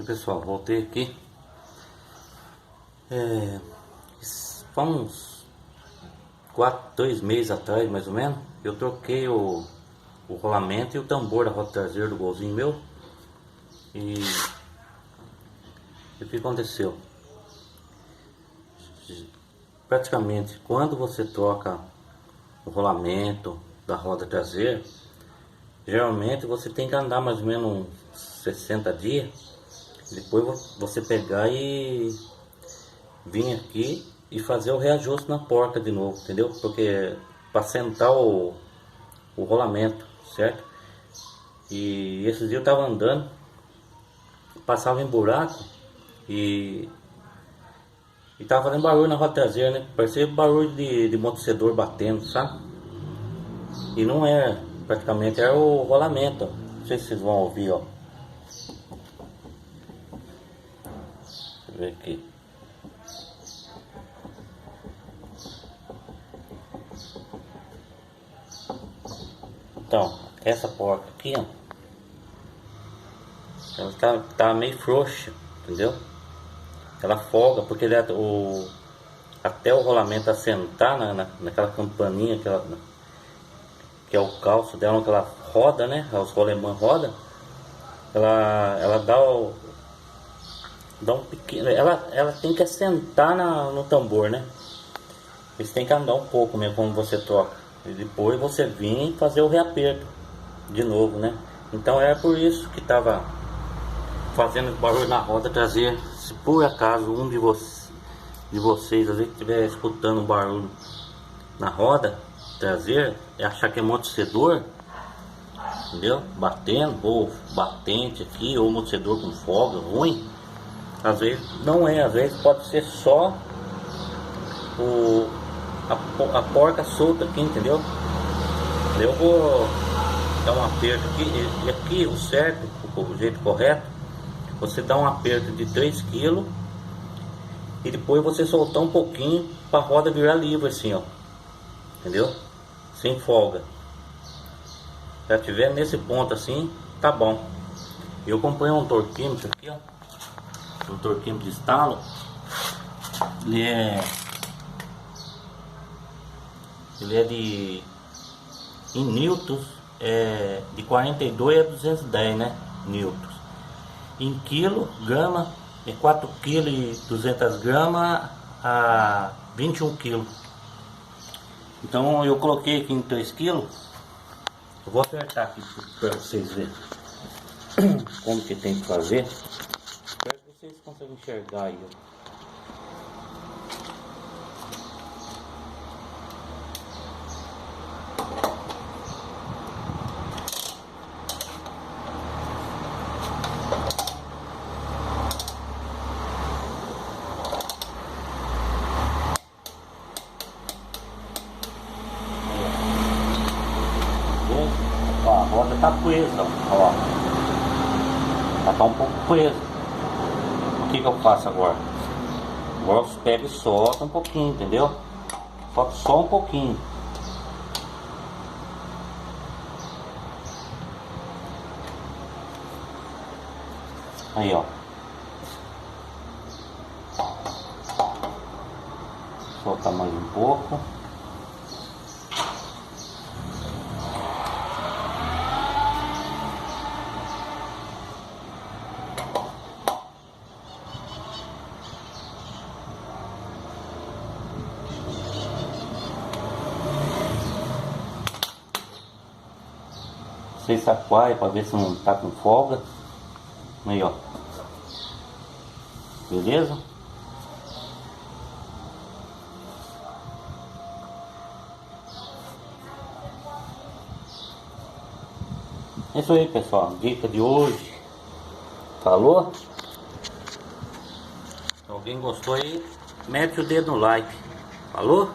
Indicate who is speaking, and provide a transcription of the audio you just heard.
Speaker 1: E pessoal, voltei aqui. Há uns 2 meses atrás, mais ou menos, eu troquei o rolamento e o tambor da roda traseira do golzinho meu. E o que aconteceu? Praticamente, quando você troca o rolamento da roda traseira, geralmente você tem que andar mais ou menos uns 60 dias. Depois você pegar e vir aqui e fazer o reajuste na porca de novo, entendeu? Porque para sentar o rolamento, certo? E esses dias eu tava andando, passava em buraco e tava fazendo barulho na roda traseira, né? Parecia barulho de amortecedor batendo, sabe? E não era, praticamente era o rolamento, ó. Não sei se vocês vão ouvir, ó. Deixa eu ver aqui. Então, essa porca aqui, ó, ela tá meio frouxa, entendeu? Ela folga porque até o rolamento assentar naquela campaninha que é o calço dela, que ela roda, né? Os rolemãs roda, ela dá um pequeno, ela tem que assentar no tambor, né? Eles tem que andar um pouco mesmo quando você troca. E depois você vir fazer o reaperto de novo, né? Então é por isso que tava fazendo barulho na roda traseira. Se por acaso um de vocês às vezes estiver escutando barulho na roda traseira e achar que é amortecedor, entendeu? Batendo, ou batente aqui, ou amortecedor com folga ruim, às vezes não é, às vezes pode ser só a porca solta aqui, entendeu? Eu vou dar um aperto aqui, e aqui o certo, o jeito correto, você dá um aperto de 3 kg e depois você soltar um pouquinho para a roda virar livre assim, ó, entendeu? Sem folga. Já tiver nesse ponto assim, tá bom. Eu comprei um torquímetro aqui, ó, um torquímetro de estalo. Ele é em newtons, de 42 a 210, né, newtons. Em quilograma é 4 kg e 200 gramas a 21 kg. Então eu coloquei aqui em 3 kg. Eu vou apertar aqui para vocês verem como que tem que fazer. Espero que vocês conseguem enxergar aí, ó. A roda tá presa, ó. Ela tá um pouco presa. O que eu faço agora? Agora eu pego e solto um pouquinho, entendeu? Solto só um pouquinho. Aí, ó. Soltar mais um pouco. Você sacoalha para ver se não tá com folga. Aí, ó. Beleza? É isso aí, pessoal. Dica de hoje. Falou? Se alguém gostou aí, mete o dedo no like. Falou?